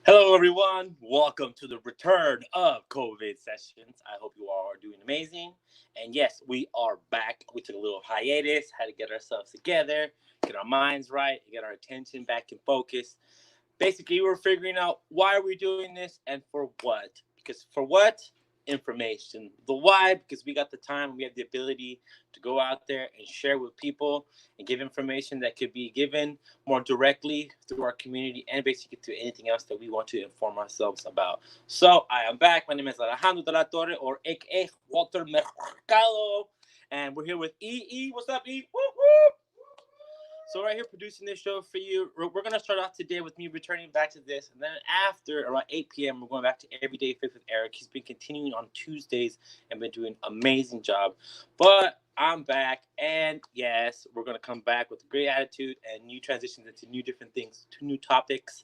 Hello, everyone. Welcome to the return of COVID sessions. I hope you all are doing amazing. And yes, we are back. We took a little hiatus, had to get ourselves together, get our minds right, get our attention back in focus. Basically, we're figuring out why are we doing this and for what. Because for what? Information. The why? Because we got the time, we have the ability to go out there and share with people and give information that could be given more directly through our community and basically to anything else that we want to inform ourselves about. So I am back. My name is Alejandro de la Torre, or aka Walter Mercado, and we're here with E. What's up, E? Woo woo! So right here producing this show for you. We're gonna start off today with me returning back to this, and then after around 8 p.m. we're going back to Everyday Faith with Eric. He's been continuing on Tuesdays and been doing an amazing job. But I'm back, and yes, we're gonna come back with a great attitude and new transitions into new different things, to new topics,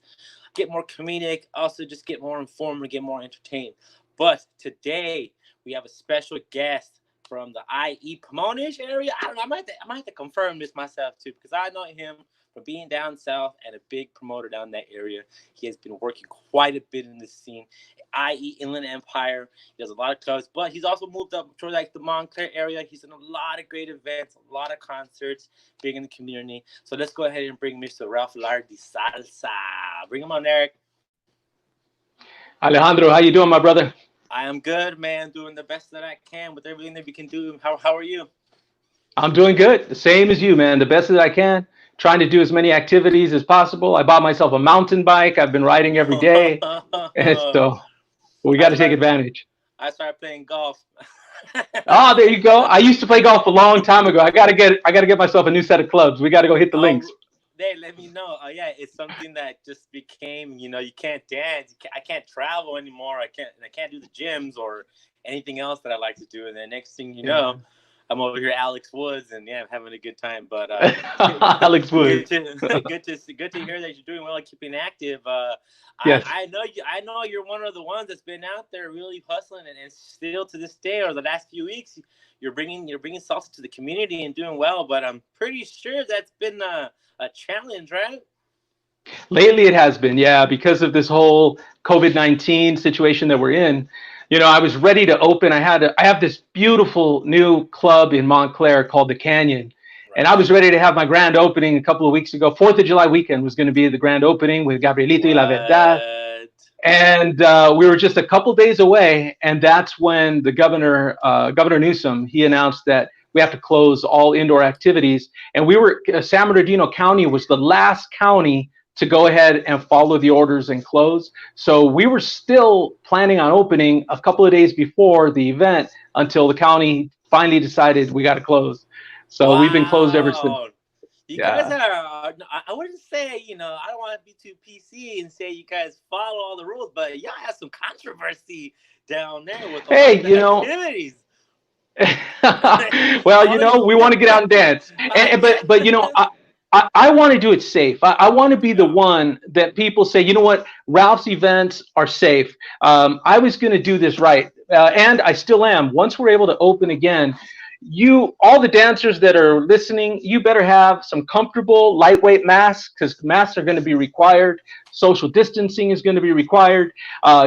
get more comedic, also just get more informed and get more entertained. But today we have a special guest from the IE Pomona area. I don't know. I might have to confirm this myself too, because I know him from being down south and a big promoter down that area. He has been working quite a bit in this scene. IE Inland Empire. He does a lot of clubs, but he's also moved up to like the Montclair area. He's done a lot of great events, a lot of concerts, big in the community. So let's go ahead and bring Mr. Ralph Lardisalsa. Bring him on, Eric. Alejandro, how you doing, my brother? I am good, man. Doing the best that I can with everything that we can do. How are you? I'm doing good. The same as you, man. The best that I can. Trying to do as many activities as possible. I bought myself a mountain bike. I've been riding every day. And so we got I to take started advantage. I started playing golf. Oh, there you go. I used to play golf a long time ago. I gotta get myself a new set of clubs. We got to go hit the links. Oh, they let me know. Oh yeah, it's something that just became. You can't dance. I can't travel anymore. I can't do the gyms or anything else that I like to do. And then next thing you Yeah. know, I'm over here, Alex Woods, and yeah, I'm having a good time. But Alex good Woods. to good to hear that you're doing well and keeping active. I Yes. I know you. I know you're one of the ones that's been out there really hustling, and still to this day or the last few weeks, you're bringing salsa to the community and doing well. But I'm pretty sure that's been a challenge, right? Lately, it has been, yeah, because of this whole COVID-19 situation that we're in. I was ready to open. I have this beautiful new club in Montclair called the Canyon, and I was Right. ready to have my grand opening a couple of weeks ago. Fourth of July weekend was going to be the grand opening with Gabrielito y La Verdad, What? and we were just a couple days away, and that's when the Governor Newsom, he announced that we have to close all indoor activities. And San Bernardino County was the last county to go ahead and follow the orders and close. So we were still planning on opening a couple of days before the event until the county finally decided we got to close. So we've been closed ever since. Wow. You guys Yeah. are. I wouldn't say. I don't want to be too PC and say you guys follow all the rules, but y'all have some controversy down there with a lot Hey, of the activities. well, all the, we want to get out and dance, but yes. I want to do it safe. I want to be the Yeah. one that people say, you know what, Ralph's events are safe. I was going to do this right, and I still am. Once we're able to open again, all the dancers that are listening, you better have some comfortable, lightweight masks because masks are going to be required. Social distancing is going to be required.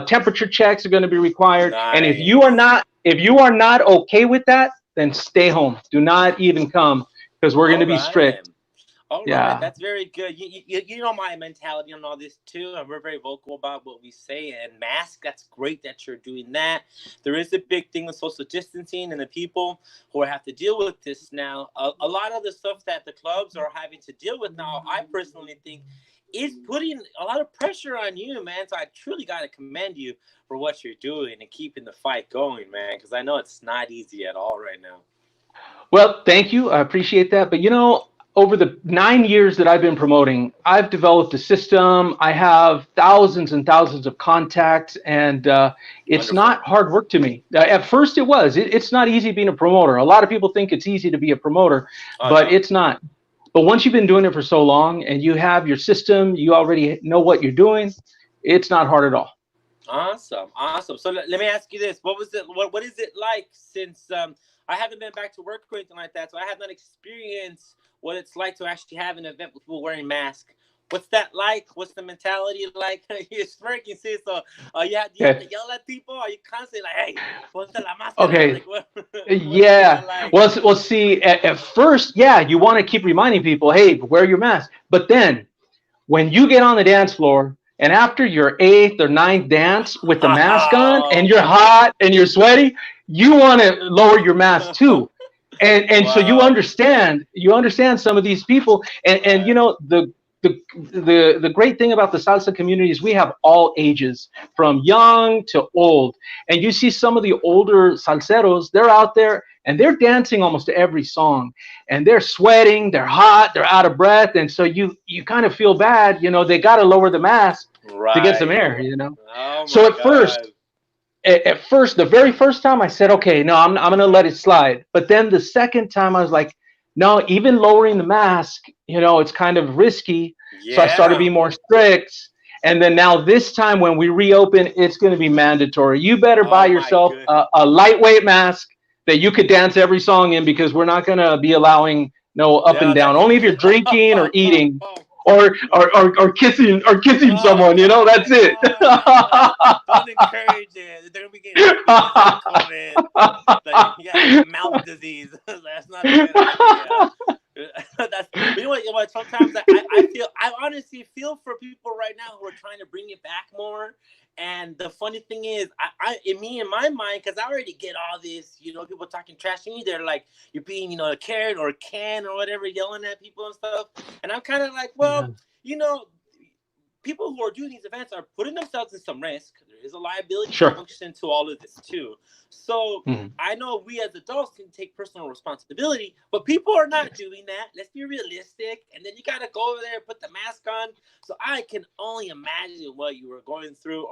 Temperature checks are going to be required. And Nice. if you are not okay with that, then stay home. Do not even come because we're going All to be right. strict. All right, Yeah. that's very good. You know my mentality on all this too, and we're very vocal about what we say. And mask, that's great that you're doing that. There is a big thing with social distancing and the people who have to deal with this now. A lot of the stuff that the clubs are having to deal with now, I personally think, is putting a lot of pressure on you, man. So I truly got to commend you for what you're doing and keeping the fight going, man. Because I know it's not easy at all right now. Well, thank you. I appreciate that. But over the 9 years that I've been promoting, I've developed a system. I have thousands and thousands of contacts, and it's Wonderful. not hard work to me. At first, it was. It's not easy being a promoter. A lot of people think it's easy to be a promoter, Oh but no. it's not. But once you've been doing it for so long and you have your system, you already know what you're doing, it's not hard at all. Awesome, awesome. So let me ask you this: What was it? What is it like since I haven't been back to work or anything like that? So I have not experienced what it's like to actually have an event with people wearing masks. What's that like? What's the mentality like? You're smirking, sis. So, you have Okay. to yell at people? Are you constantly like, hey, ponte la máscara? Okay. Like, what's Yeah. that like? Well, see, at first, yeah, you want to keep reminding people, hey, wear your mask. But then when you get on the dance floor and after your eighth or ninth dance with the mask on and Oh you're hot and you're sweaty, you want to lower your mask my. too. And so Wow. you understand some of these people, and you Right. know the great thing about the salsa community is we have all ages from Right. young to old, and you see some of the older salseros, they're out there and they're dancing almost every song, and they're sweating, they're hot, they're out of breath, and so you kind of feel bad, you know, they got to lower the mask to get some Right. air, you know. Oh So my God. at first, the very first time I said, okay, no, I'm going to let it slide. But then the second time I was like, no, even lowering the mask, you know, it's kind of risky. So I started Yeah. being more strict. And then now this time when we reopen, it's going to be mandatory. You better buy Oh my yourself good. a lightweight mask that you could dance every song in, because we're not going to be allowing no up and Yeah, down. that's Only if you're drinking or eating or kissing oh someone, you know, my that's it. God. Don't encourage it. They're gonna be getting herpes and COVID. Like, yeah, mouth disease. That's not a good idea. That's, but you know what? Sometimes I honestly feel for people right now who are trying to bring it back more. And the funny thing is, in my mind, because I already get all this, people talking trash to me. They're like, you're being, a Karen or Ken or whatever, yelling at people and stuff. And I'm kind of like, Yeah, well, you know, people who are doing these events are putting themselves in some risk. There is a liability sure. function to all of this too. So Mhm. I know we as adults can take personal responsibility, but people are not doing that. Let's be realistic. And then you got to go over there and put the mask on. So I can only imagine what you were going through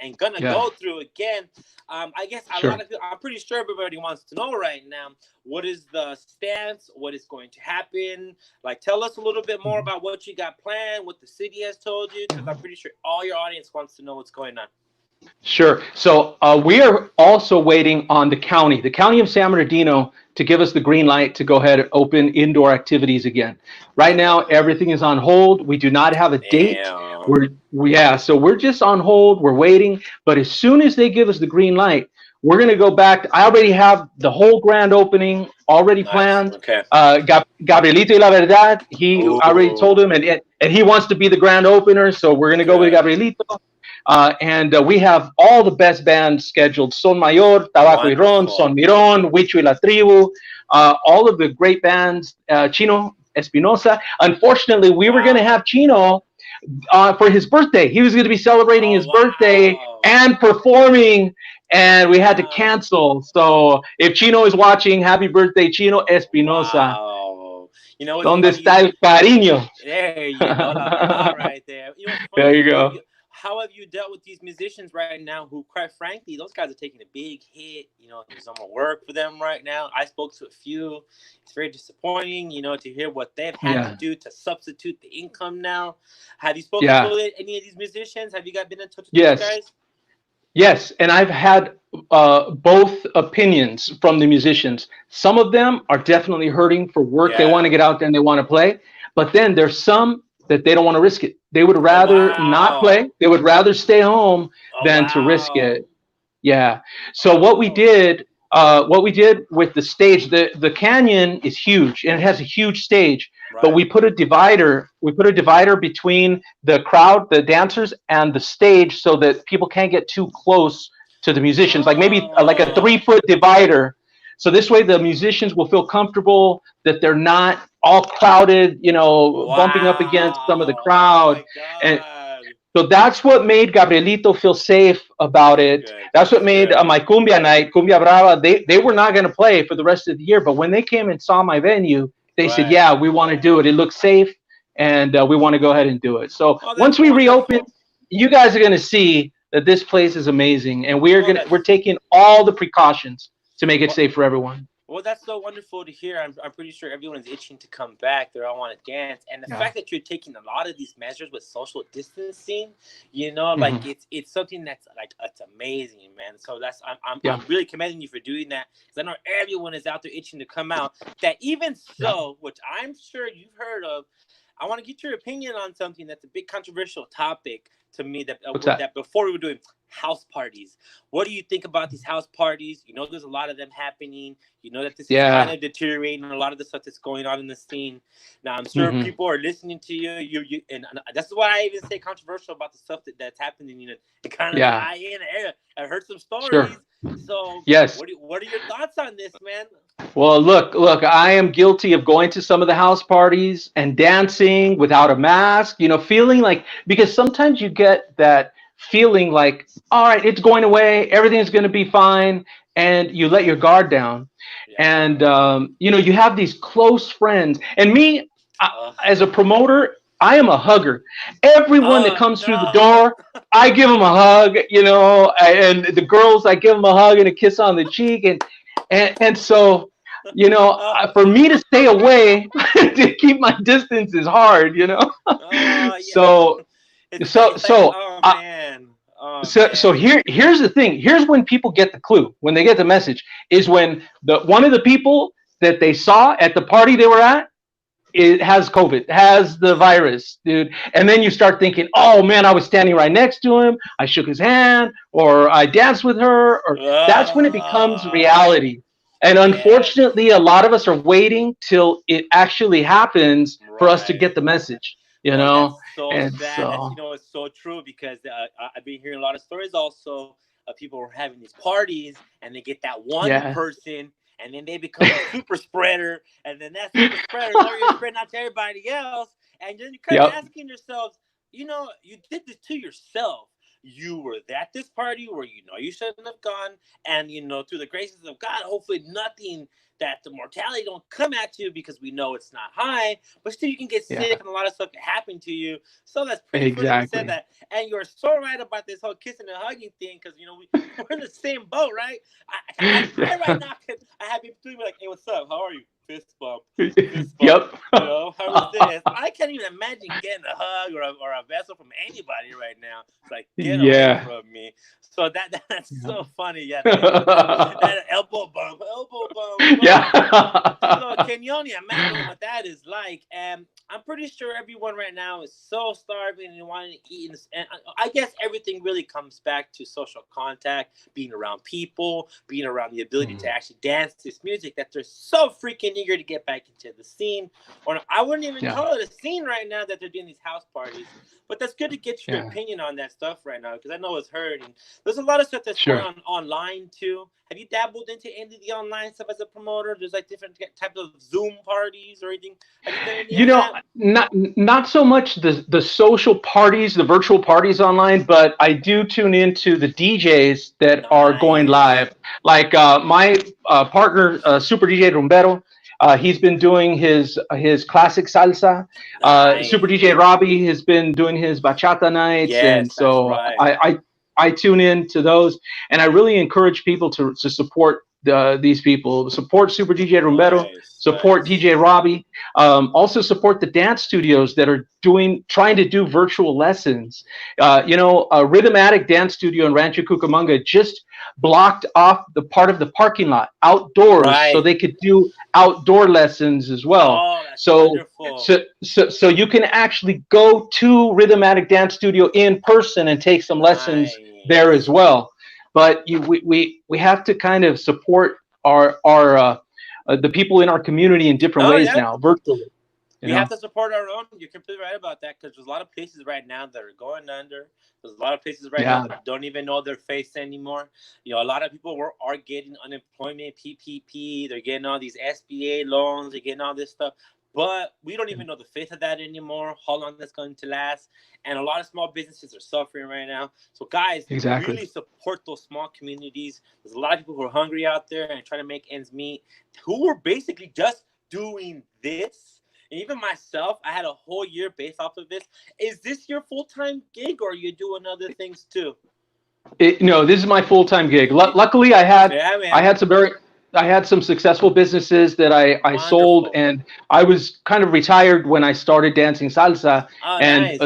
and gonna Yeah, go through again. I guess a lot sure. of people, I'm pretty sure everybody wants to know right now, what is the stance? What is going to happen? Like, tell us a little bit more Mhm. about what you got planned, what the city has told you, because I'm pretty sure all your audience wants to know what's going on. Sure. So we are also waiting on the county of San Bernardino, to give us the green light to go ahead and open indoor activities again. Right now, everything is on hold. We do not have a date. Damn. Yeah, so we're just on hold. We're waiting. But as soon as they give us the green light, we're going to go back. I already have the whole grand opening already Nice. planned. Okay. Gabrielito y La Verdad, he already Oh. told him, and he wants to be the grand opener. So we're going to go with Good. Gabrielito. And we have all the best bands scheduled: Son Mayor, Tabaco y Ron, Wonderful. Son Miron, Huicho y la Tribu, all of the great bands, Chino Espinosa. Unfortunately, we were going to Wow. have Chino for his birthday. He was going to be celebrating Oh, his birthday wow. and performing, and we had to Damn. cancel. So if Chino is watching, happy birthday, Chino Espinosa. Wow. You know what's ¿Dónde funny? está el cariño? There you go, la verdad, right there. You know what's There funny? you go. How have you dealt with these musicians right now? Who, quite frankly, those guys are taking a big hit. There's no more work for them right now. I spoke to a few. It's very disappointing, to hear what they've had to Yeah. do to substitute the income now. Have you spoken Yeah. to any of these musicians? Have you been in touch with these Yes. guys? Yes, and I've had both opinions from the musicians. Some of them are definitely hurting for work. They want to Yeah. get out there and they want to play. But then there's some that they don't want to risk it. They would Oh rather not wow. play. They would rather stay home Oh than to risk wow. it. Yeah. So Oh. what we did with the stage, the canyon is huge and it has a huge stage, but Right. we put a divider. We put a divider between the crowd, the dancers, and the stage, so that people can't get too close to the musicians. Like maybe like a Oh. 3 foot divider. So this way the musicians will feel comfortable that they're not all crowded, bumping up against some of the Wow. Oh crowd. my And God. so that's what made Gabrielito feel safe about That's it. good. That's what That's made good. my Cumbia night, Cumbia Brava, they were not going to play for the rest of the year. But when they came and saw my venue, they said, Right. yeah, we want to do it. It looks safe, and we want to go ahead and do it. So Oh, once that's we reopen, wonderful. you guys are going to see that this place is amazing. And Oh, we're taking all the precautions to make it well, safe for everyone. that's so wonderful to hear. I'm pretty sure everyone's itching to come back. They all want to dance, and the Yeah. fact that you're taking a lot of these measures with social distancing, like Hmm. it's something that's like it's amazing, man. So that's Yeah. I'm really commending you for doing that, because I know everyone is out there itching to come out. That even so, which I'm sure you've heard of, I want to get your opinion on something that's a big controversial topic to me. What's that? That before we were doing house parties. What do you think about these house parties? You know, there's a lot of them happening. You know that this is kind Yeah. of deteriorating a lot of the stuff that's going on in the scene. Now, I'm sure Hmm. people are listening to you, and that's why I even say controversial about the stuff that's happening. You know, and kind of Yeah. high in the air. I heard some Sure. stories. So, Yes. what are your thoughts on this, man? Well, look, I am guilty of going to some of the house parties and dancing without a mask, feeling like, because sometimes you get that feeling like, all right, it's going away, everything's going to be fine, and you let your guard down. Yeah. And, you have these close friends. And me, Uh, as a promoter, I am a hugger. Everyone that oh comes through the no. door, I give them a hug, and the girls, I give them a hug and a kiss on the cheek. And so, uh, for me to stay away to keep my distance is hard. yeah. So, so, It's like so, oh uh, man, oh so man. here's the thing. Here's when people get the clue, when they get the message, is when the one of the people that they saw at the party they were at, it has COVID, has the virus, dude. And then you start thinking, oh man, I was standing right next to him. I shook his hand, or I danced with her, or that's when it becomes Uh, reality. And yes. unfortunately, a lot of us are waiting till it actually happens for us to get Right. the message, Oh, that's so And sad. That's so, it's so true because I've been hearing a lot of stories also of people who are having these parties and they get that one yeah, person and then they become a super spreader and then that super spreader is already spreading out to everybody else and then you're kind of yep, asking yourselves, you did this to yourself. You were at this party where you shouldn't have gone, and through the graces of God, hopefully nothing that the mortality don't come at you because we know it's not high, but still you can get sick yeah, and a lot of stuff can happen to you. So that's pretty funny you said exactly. that. And you're so right about this whole kissing and hugging thing because, we're in the same boat, right? I right now, I have people doing me like, hey, what's up? How are you? Fist bump. Fist bump. Yep. How was this? I can't even imagine getting a hug or a vessel from anybody right now. It's like, get away Yeah. from me. So that's Yeah. so funny. Yeah, that elbow bump, elbow bump. So Yeah. can you only imagine what that is like? And I'm pretty sure everyone right now is so starving and wanting to eat. And I guess everything really comes back to social contact, being around people, being around the ability to actually dance this music that they're so freaking eager to get back into the scene. Or I wouldn't even Yeah. call it a scene right now that they're doing these house parties. But that's good to get your Yeah. opinion on that stuff right now because I know it's hurting. There's a lot of stuff that's going Sure. on online too. Have you dabbled into any of the online stuff as a promoter? There's like different types of Zoom parties or anything. Have you done any You of know, that? not so much the social parties, the virtual parties online, but I do tune into the DJs that are going Nice. live. Like my partner, Super DJ Rumbero, he's been doing his classic salsa. Super DJ Nice. Robbie has been doing his bachata nights, and Yes, that's so right. I tune in to those, and I really encourage people to support these people, support Super DJ Rumbero, Nice. support Nice. DJ Robbie. Also support the dance studios that are trying to do virtual lessons. A Rhythmatic Dance Studio in Rancho Cucamonga just blocked off the part of the parking lot outdoors so Right. they could do outdoor lessons as well. Oh, that's So wonderful. so you can actually go to Rhythmatic Dance Studio in person and take some lessons there as Nice. well. But we have to kind of support our the people in our community in different No, ways yeah. now, virtually. You We have know? to support our own. You're completely right about that because there's a lot of places right now that are going under. There's a lot of places right now Yeah. that don't even know their face anymore. A lot of people are getting unemployment, PPP. They're getting all these SBA loans. They're getting all this stuff. But we don't even know the face of that anymore, how long that's going to last. And a lot of small businesses are suffering right now. So, guys, Exactly. really support those small communities. There's a lot of people who are hungry out there and trying to make ends meet, who are basically just doing this. And even myself, I had a whole year based off of this. Is this your full-time gig or are you doing other things too? No, this is my full-time gig. You, Luckily, yeah, I man. had some very I had some successful businesses that I sold, Wonderful. and I was kind of retired when I started dancing salsa, Oh, and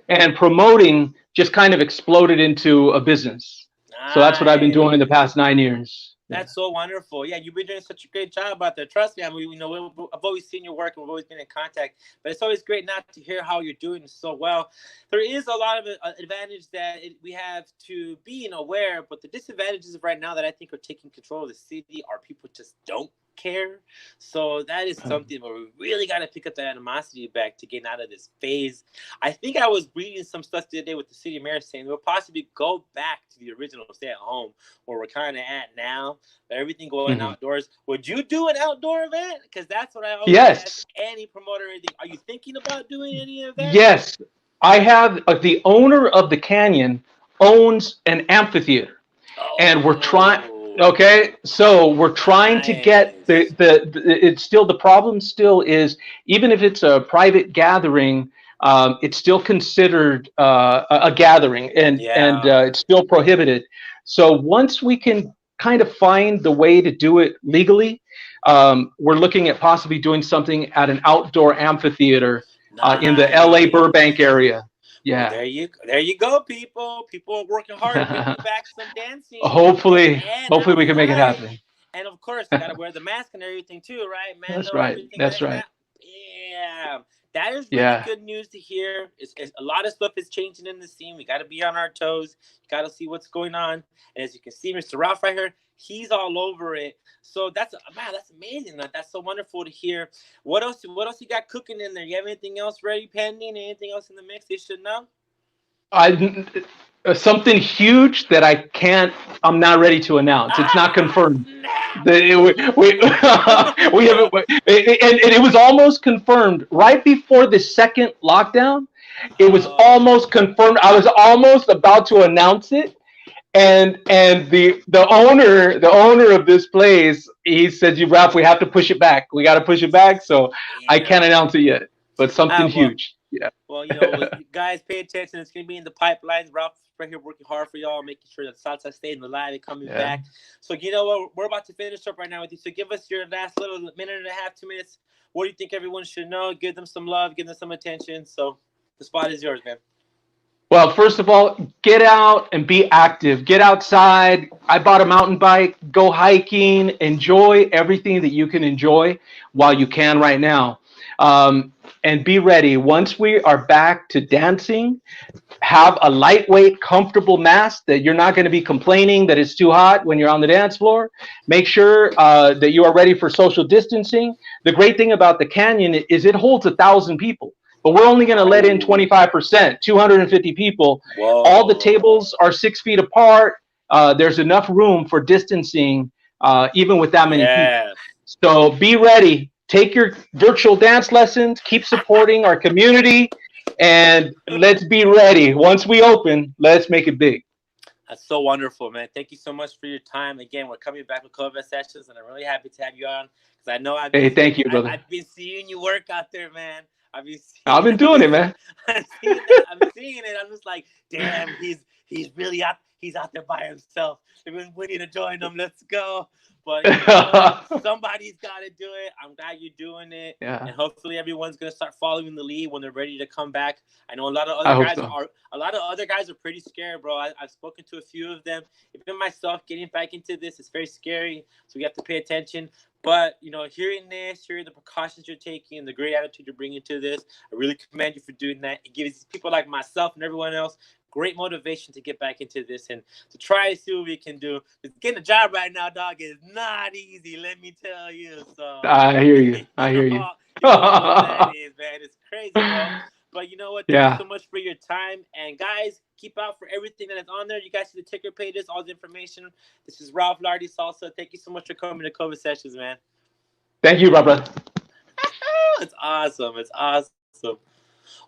nice. promoting just kind of exploded into a business. So that's what I've been Nice. doing in the past 9 years. Yeah. That's so wonderful. Yeah, you've been doing such a great job out there. Trust me, I mean, I've always seen your work and we've always been in contact. But it's always great not to hear how you're doing so well. There is a lot of advantage that we have to being aware, but the disadvantages of right now that I think are taking control of the city are people just don't care. So that is something where we really got to pick up that animosity back to get out of this phase. I think I was reading some stuff the other day with the city mayor saying we'll possibly go back to the original stay at home where we're kind of at now. Everything going outdoors. Would you do an outdoor event? Because that's what I always ask Yes. any promoter or anything. Are you thinking about doing any of that? Yes. I have the owner of the canyon owns an amphitheater, and we're trying. Oh, Okay, so we're trying to get nice. it's still the problem still is even if it's a private gathering, it's still considered a gathering, and Yeah. it's still prohibited. So once we can kind of find the way to do it legally, we're looking at possibly doing something at an outdoor amphitheater in the LA Nice. Burbank area. Well, Yeah. there you go, people. People are working hard to bring back some dancing and Hopefully we can make it outside. happen. And of course, you got to wear the mask and everything too, right? That's Mando, right. everything That's like right. that. Yeah, that is really Yeah. good news to hear. A lot of stuff is changing in the scene. We got to be on our toes. You got to see what's going on. And as you can see, Mr. Ralph right here, he's all over it. So man, that's amazing. That's so wonderful to hear. What else? What else you got cooking in there? You have anything else ready, pending? Anything else in the mix they should know? I something huge that I'm not ready to announce. It's not Ah, confirmed. snap! We we haven't, and it was almost confirmed right before the second lockdown. It was Oh, almost confirmed. I was almost about to announce it, and the owner of this place, he said, "You Ralph, we have to push it back. We got to push it back." So I can't damn. announce it yet, but something Well, huge. Yeah. you guys pay attention. It's gonna be in the pipelines. Ralph's right here working hard for y'all, making sure that Salsa staying alive and coming Yeah. back. So you know what? We're about to finish up right now with you. So give us your last little minute and a half, 2 minutes. What do you think everyone should know? Give them some love, give them some attention. So the spot is yours, man. Well, first of all, get out and be active. Get outside. I bought a mountain bike. Go hiking. Enjoy everything that you can enjoy while you can right now. And be ready. Once we are back to dancing, have a lightweight, comfortable mask that you're not going to be complaining that it's too hot when you're on the dance floor. Make sure that you are ready for social distancing. The great thing about the canyon is it holds 1,000 people, but we're only going to let in Oh, 25%, 250 people. All the whoa. tables are 6 feet apart. There's enough room for distancing, even with that many people. Yes. So be ready. Take your virtual dance lessons. Keep supporting our community, and let's be ready. Once we open, let's make it big. That's so wonderful, man. Thank you so much for your time. Again, we're coming back with COVID sessions, and I'm really happy to have you on because I know Hey, thank you, brother. I've been seeing you work out there, man. I've been I've seeing been I've doing been, it, man. I'm seeing that. I'm seeing it. I'm just like, damn, he's really out. He's out there by himself. They've been waiting to join him. Let's go. But you know what? Somebody's got to do it. I'm glad you're doing it, Yeah, and hopefully everyone's gonna start following the lead when they're ready to come back. I know I hope so. a lot of other guys are pretty scared, bro. I've spoken to a few of them. Even myself, getting back into this is very scary, so we have to pay attention. But you know, hearing this, hearing the precautions you're taking, and the great attitude you're bringing to this, I really commend you for doing that. It gives people like myself and everyone else great motivation to get back into this and to try to see what we can do. Because getting a job right now, dog, is not easy. Let me tell you. So I hear you. I you hear you. you know how that is, man. It's crazy, bro. But you know what? Thank you Yeah. so much for your time. And guys, keep out for everything that is on there. You guys see the ticker pages, all the information. This is Ralph Lardisalsa. Thank you so much for coming to COVID Sessions, man. Thank you, brother. It's awesome. It's awesome.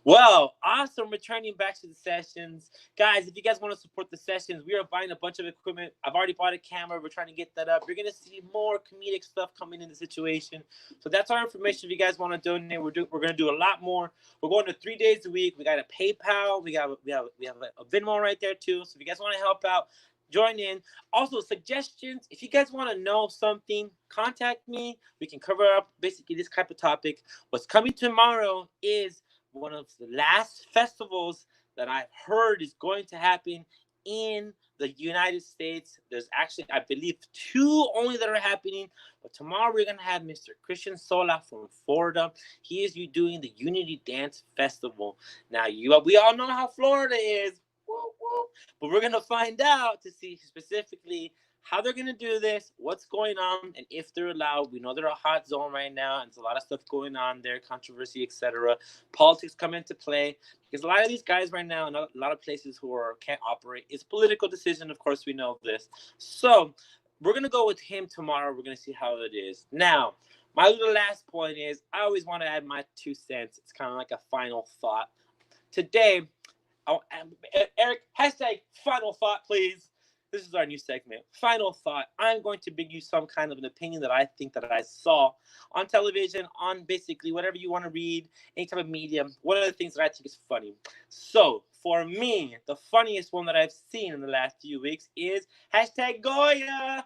Well, awesome returning back to the sessions. Guys, if you guys want to support the sessions, we are buying a bunch of equipment. I've already bought a camera. We're trying to get that up. You're going to see more comedic stuff coming in the situation. So that's our information. If you guys want to donate, we're going to do a lot more. We're going to 3 days a week. We got a PayPal. We have a Venmo right there too. So if you guys want to help out, join in. Also, suggestions. If you guys want to know something, contact me. We can cover up basically this type of topic. What's coming tomorrow is one of the last festivals that I've heard is going to happen in the United States. There's actually, I believe, two only that are happening. But tomorrow we're gonna have Mr. Christian Sola from Florida. He is doing the Unity Dance Festival. Now, we all know how Florida is. Woo, woo. But we're gonna find out to see specifically how they're gonna do this, what's going on, and if they're allowed. We know they're a hot zone right now, and there's a lot of stuff going on there, controversy, etc. Politics come into play because a lot of these guys right now, and a lot of places who can't operate, it's a political decision. Of course, we know this. So we're gonna go with him tomorrow. We're gonna see how it is. Now, my little last point is I always want to add my 2 cents. It's kind of like a final thought. Today, Eric, hashtag final thought, please. This is our new segment. Final thought. I'm going to bring you some kind of an opinion that I think that I saw on television, on basically whatever you want to read, any type of medium. One of the things that I think is funny. So, for me, the funniest one that I've seen in the last few weeks is hashtag Goya.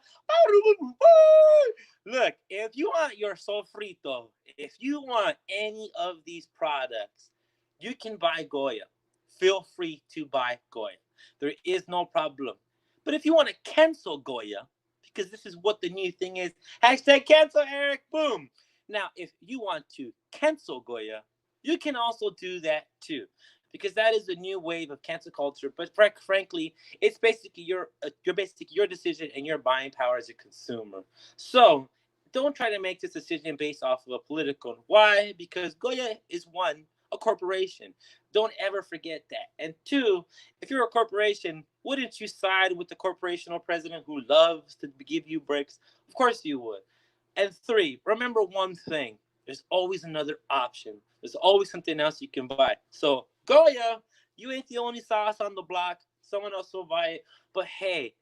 Look, if you want your sofrito, if you want any of these products, you can buy Goya. Feel free to buy Goya. There is no problem. But if you want to cancel Goya, because this is what the new thing is, hashtag cancel Eric, boom. Now, if you want to cancel Goya, you can also do that too, because that is a new wave of cancel culture. But frankly, it's basically your decision and your buying power as a consumer. So don't try to make this decision based off of a political. Why? Because Goya is one, a corporation. Don't ever forget that. And two, if you're a corporation, wouldn't you side with the corporational president who loves to give you breaks? Of course you would. And three, remember one thing. There's always another option. There's always something else you can buy. So, Goya, you ain't the only sauce on the block. Someone else will buy it. But hey,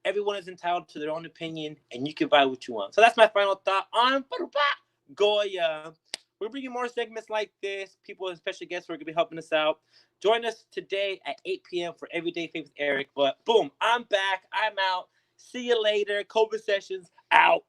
everyone is entitled to their own opinion, and you can buy what you want. So that's my final thought on Goya. We're bringing more segments like this. People and special guests who are going to be helping us out. Join us today at 8 p.m. for Everyday Faith with Eric. But boom, I'm back. I'm out. See you later. COVID sessions out.